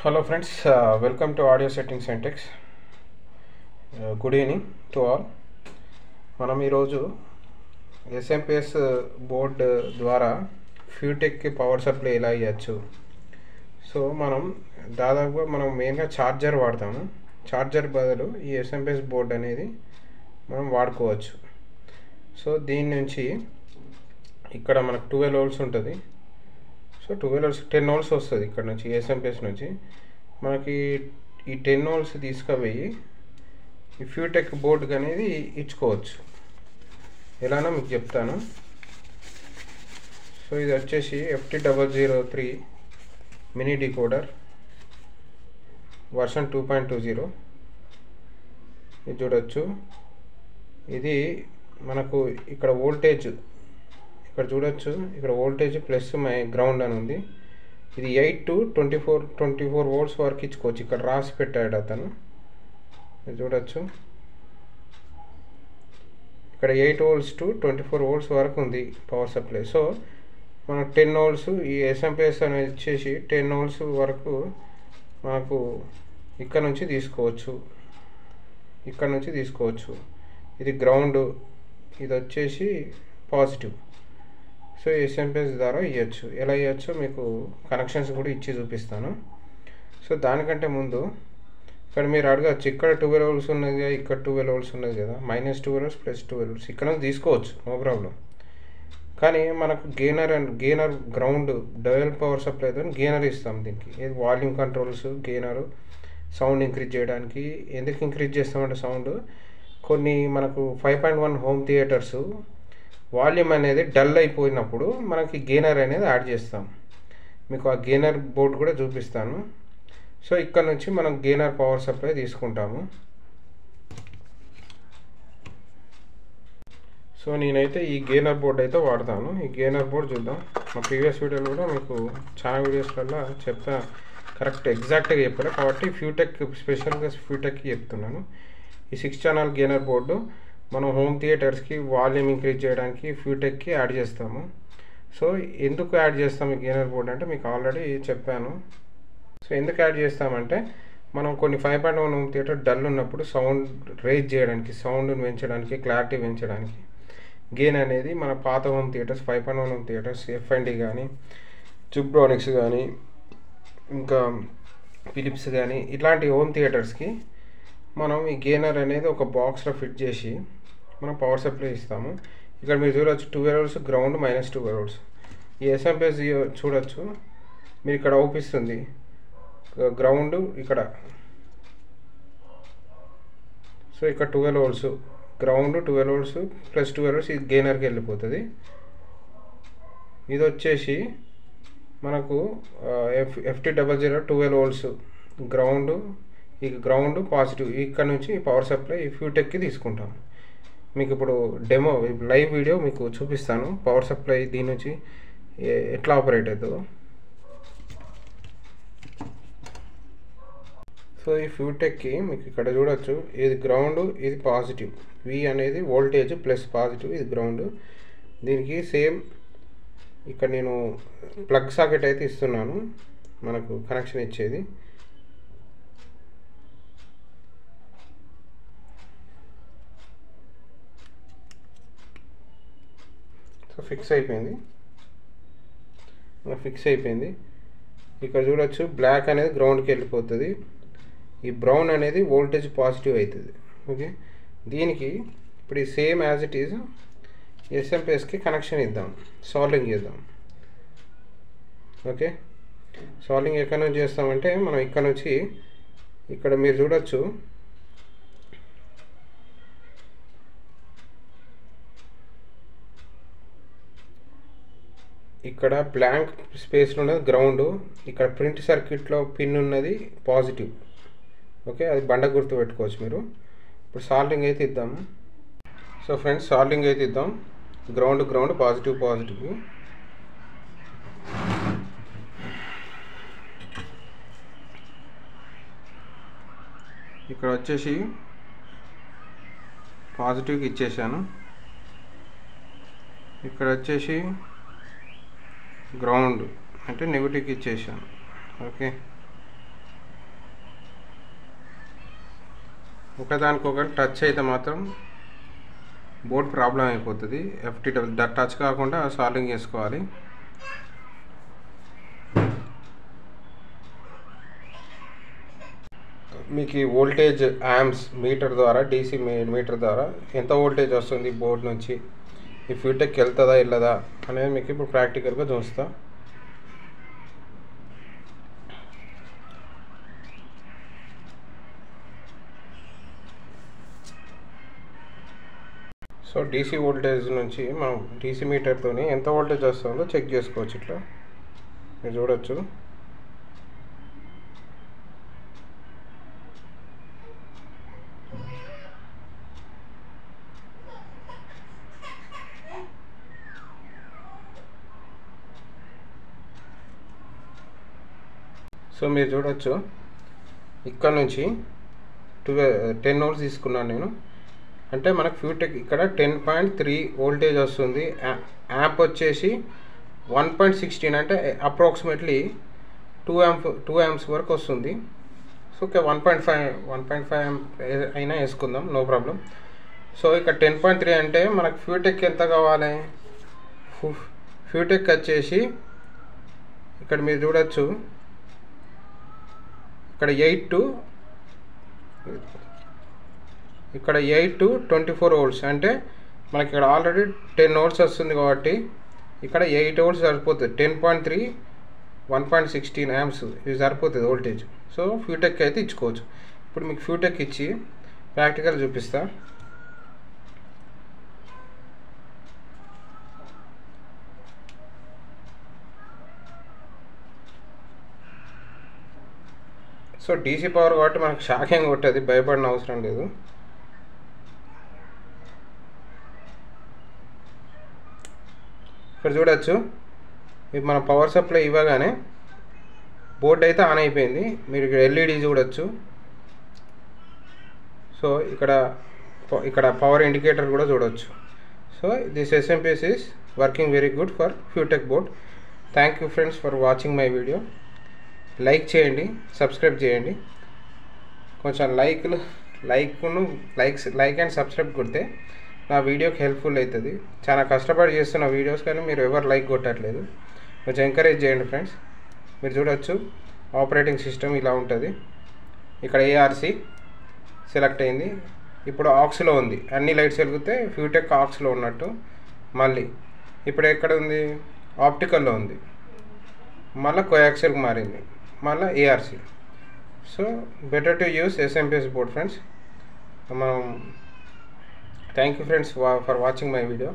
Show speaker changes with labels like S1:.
S1: Hello friends, welcome to Audio Settings and Text. Good evening to all. మనం ఈరోజు SMPS board ద్వారా ఫ్యూటెక్కి power supply ఎలా ఇవ్వచ్చు. So దాదాపుగా మనం మెయిన్గా ఛార్జర్ వాడతాము. ఛార్జర్ బదులు ఈ SMPS బోర్డ్ అనేది మనం వాడుకోవచ్చు. సో దీని నుంచి ఇక్కడ మనకు 12 వోల్ట్స్ ఉంటుంది. సో 12 వోల్ట్స్ 10 వోల్ట్స్ వస్తుంది ఇక్కడ నుంచి SMPS నుంచి. మనకి ఈ 10 వోల్ట్స్ తీసుకుపోయి ఈ ఫ్యూటెక్ బోర్డుకి అనేది ఇచ్చుకోవచ్చు. ఎలానో మీకు చెప్తాను. సో ఇది వచ్చేసి FT003 మినీ డీకోడర్ వర్షన్ 2.20. ఇది చూడొచ్చు. ఇది మనకు ఇక్కడ వోల్టేజ్ ఇక్కడ చూడొచ్చు. ఇక్కడ వోల్టేజ్ ప్లస్ గ్రౌండ్ అని ఉంది. ఇది 8 to 24 వోల్ట్స్ వరకు ఇచ్చుకోవచ్చు. ఇక్కడ రాసి పెట్టాడు అతను. ఇది చూడొచ్చు. ఇక్కడ 8 వోల్ట్స్ to 24 వోల్ట్స్ వరకు ఉంది పవర్ సప్లై. సో మనకు 10 వోల్ట్స్ ఈ SMPS అనేది వచ్చేసి 10 వోల్ట్స్ వరకు మనకు ఇక్కడ నుంచి తీసుకోవచ్చు. ఇది గ్రౌండ్, ఇది వచ్చేసి పాజిటివ్. సో SMPS ద్వారా ఇవ్వచ్చు. ఎలా ఇవ్వచ్చో మీకు కనెక్షన్స్ కూడా ఇచ్చి చూపిస్తాను. సో దానికంటే ముందు ఇక్కడ మీరు అడగచ్చు, ఇక్కడ 12 వోల్ట్స్ ఉన్నది కదా, ఇక్కడ 12 వోల్ట్స్ ఉన్నది కదా, -12 వోల్ట్స్ +12 వోల్ట్స్ ఇక్కడ తీసుకోవచ్చు, నో ప్రాబ్లం. కానీ మనకు గేనర్ గ్రౌండ్ డయల్ పవర్ సప్లైతో గేనర్ ఇస్తాం. దీనికి ఇది volume controls, gainer, sound increase చేయడానికి. ఎందుకు ఇంక్రీజ్ చేస్తామంటే సౌండ్ కొన్ని మనకు 5.1 హోమ్ థియేటర్స్ వాల్యూమ్ అనేది డల్ అయిపోయినప్పుడు మనకి గేనర్ అనేది యాడ్ చేస్తాం. మీకు ఆ గేనర్ బోర్డు కూడా చూపిస్తాను. సో ఇక్కడ నుంచి మనం గేనర్ పవర్ సప్లై తీసుకుంటాము. సో నేనైతే ఈ గేనర్ బోర్డు అయితే వాడతాను. ఈ గేనర్ బోర్డు చూద్దాం. మా ప్రీవియస్ వీడియోలో కూడా మీకు చాలా వీడియోస్లలో చెప్తా, కరెక్ట్ ఎగ్జాక్ట్గా చెప్పాను కాబట్టి ఫ్యూటెక్ స్పెషల్గా ఫ్యూటెక్కి చెప్తున్నాను. ఈ 6 ఛానల్ గేనర్ బోర్డు మనం హోమ్ థియేటర్స్కి వాల్యూమ్ ఇంక్రీజ్ చేయడానికి ఫ్యూటెక్కి యాడ్ చేస్తాము. సో ఎందుకు యాడ్ చేస్తాము ఈ గేనర్ బోర్డ్ అంటే మీకు ఆల్రెడీ చెప్పాను. సో ఎందుకు యాడ్ చేస్తామంటే మనం కొన్ని 5.1 హోమ్ థియేటర్ డల్ ఉన్నప్పుడు సౌండ్ రేజ్ చేయడానికి, సౌండ్ని పెంచడానికి, క్లారిటీ పెంచడానికి గెయిన్ అనేది మన పాత home theatres 5.1 home theatres F&D కానీ, జుబ్రానిక్స్ కానీ, ఇంకా ఫిలిప్స్ కానీ ఇట్లాంటి హోమ్ థియేటర్స్కి మనం ఈ గేనర్ అనేది ఒక బాక్స్లో ఫిట్ చేసి మనం పవర్ సప్లై ఇస్తాము. ఇక్కడ మీరు చూడవచ్చు 12 వోల్ట్స్ గ్రౌండ్ -12 వోల్ట్స్. ఈ SMPS చూడవచ్చు, మీరు ఇక్కడ అవుపిస్తుంది గ్రౌండ్ ఇక్కడ. సో ఇక్కడ 12 వోల్ట్స్ గ్రౌండ్, 12 వోల్ట్స్ +12 వోల్ట్స్ ఇది గేనర్కి వెళ్ళిపోతుంది. ఇది వచ్చేసి మనకు FT003 12 వోల్ట్స్ గ్రౌండ్, ఈ గ్రౌండ్ పాజిటివ్. ఇక్కడ నుంచి పవర్ సప్లై ఈ ఫ్యూటెక్కి తీసుకుంటాం. మీకు ఇప్పుడు డెమో లైవ్ వీడియో మీకు చూపిస్తాను పవర్ సప్లై దీని నుంచి ఎట్లా ఆపరేట్ అవుతుందో. సో ఈ ఫ్యూటెక్కి మీకు ఇక్కడ చూడొచ్చు, ఇది గ్రౌండ్, ఇది పాజిటివ్. V అనేది వోల్టేజ్ ప్లస్ పాజిటివ్, ఇది గ్రౌండ్. దీనికి సేమ్ ఇక్కడ నేను ప్లగ్ సాకెట్ అయితే ఇస్తున్నాను మనకు కనెక్షన్ ఇచ్చేది. సో ఫిక్స్ అయిపోయింది. ఇక్కడ చూడొచ్చు బ్లాక్ అనేది గ్రౌండ్కి వెళ్ళిపోతుంది, ఈ బ్రౌన్ అనేది వోల్టేజ్ పాజిటివ్ అవుతుంది. ఓకే, దీనికి ఇప్పుడు ఈ సేమ్ యాజ్ ఇట్ ఈజ్ SMPSకి కనెక్షన్ ఇద్దాం, సాల్వింగ్ చేద్దాం. ఓకే, సాల్వింగ్ ఎక్కడ నుంచి చేస్తామంటే మనం ఇక్కడ నుంచి ఇక్కడ మీరు చూడొచ్చు, ఇక్కడ బ్లాంక్ స్పేస్లో ఉన్నది గ్రౌండ్, ఇక్కడ ప్రింట్ సర్క్యూట్లో పిన్ ఉన్నది పాజిటివ్. ఓకే, అది బండ గుర్తు పెట్టుకోవచ్చు మీరు. ఇప్పుడు సాల్వింగ్ అయితే ఇద్దాము. సో ఫ్రెండ్స్, సాల్వింగ్ అయితే ఇద్దాం. Ground positive. ఇక్కడ వచ్చేసి పాజిటివ్కి ఇచ్చేసాను. ఇక్కడ వచ్చేసి గ్రౌండ్ అంటే నెగిటివ్కి ఇచ్చేసాను. ఓకే, ఒకదానికొకటి టచ్ అయితే మాత్రం బోర్డ్ ప్రాబ్లం అయిపోతుంది. FTW టచ్ కాకుండా సాల్వింగ్ చేసుకోవాలి. మీకు ఈ వోల్టేజ్ యాంప్స్ మీటర్ ద్వారా DC మీటర్ ద్వారా ఎంత వోల్టేజ్ వస్తుంది బోర్డ్ నుంచి, ఈ ఫ్యూటెక్ వెళ్తుందా వెళ్ళదా అనేది మీకు ఇప్పుడు ప్రాక్టికల్గా చూస్తా. సో DC వోల్టేజ్ నుంచి మనం DC మీటర్తో ఎంత వోల్టేజ్ వస్తుందో చెక్ చేసుకోవచ్చు. ఇట్లా మీరు చూడొచ్చు. సో మీరు చూడొచ్చు, ఇక్కడ నుంచి 10 వోల్ట్స్ తీసుకున్నాను నేను. అంటే మనకు ఫ్యూటెక్ ఇక్కడ 10.3 వోల్టేజ్ వస్తుంది. యాంప్ వచ్చేసి 1.16 అంటే అప్రాక్సిమేట్లీ 2 యాంప్స్ వరకు వస్తుంది. సో ఓకే, 1.5 అయినా వేసుకుందాం, నో ప్రాబ్లం. సో ఇక్కడ 10.3 అంటే మనకు ఫ్యూటెక్ ఎంత కావాలి? ఫ్యూటెక్ వచ్చేసి ఇక్కడ మీరు చూడొచ్చు, ఇక్కడ 8 to 24 వోల్ట్స్. అంటే మనకి ఇక్కడ ఆల్రెడీ 10 వోల్ట్స్ వస్తుంది కాబట్టి ఇక్కడ 8 వోల్ట్స్ సరిపోతుంది. 10.3 1.16 యాంప్స్ ఇది సరిపోతుంది వోల్టేజ్. సో ఫ్యూటెక్ అయితే ఇచ్చుకోవచ్చు. ఇప్పుడు మీకు ఫ్యూటెక్ ఇచ్చి ప్రాక్టికల్ చూపిస్తా. సో DC పవర్ కాబట్టి మనకు షాక్ ఏం కొట్టేది, భయపడిన అవసరం లేదు. ఇక్కడ చూడొచ్చు, ఇది మన పవర్ సప్లై ఇవ్వగానే బోర్డ్ అయితే ఆన్ అయిపోయింది. మీరు ఇక్కడ LED చూడొచ్చు. సో ఇక్కడ పవర్ ఇండికేటర్ కూడా చూడొచ్చు. So this SMPS is working very good for ఫ్యూటెక్ board. Thank you friends for watching my video. Like చేయండి, సబ్స్క్రైబ్ చేయండి. కొంచెం లైక్ అండ్ సబ్స్క్రైబ్ కొడితే నా వీడియోకి హెల్ప్ఫుల్ అవుతుంది. చాలా కష్టపడి చేస్తున్న వీడియోస్ కానీ మీరు ఎవరు లైక్ కొట్టట్లేదు. కొంచెం ఎంకరేజ్ చేయండి ఫ్రెండ్స్. మీరు చూడొచ్చు, ఆపరేటింగ్ సిస్టమ్ ఇలా ఉంటుంది. ఇక్కడ ARC సెలెక్ట్ అయింది. ఇప్పుడు ఆక్స్లో ఉంది. అన్ని లైట్స్ వెలిగితే ఫ్యూటెక్ ఆక్స్లో ఉన్నట్టు. మళ్ళీ ఇప్పుడు ఎక్కడ ఉంది? ఆప్టికల్లో ఉంది. మళ్ళీ కోయాక్సిల్కి మారింది. మళ్ళీ ARC. So better to use SMPS board friends. Thank you friends for watching my video.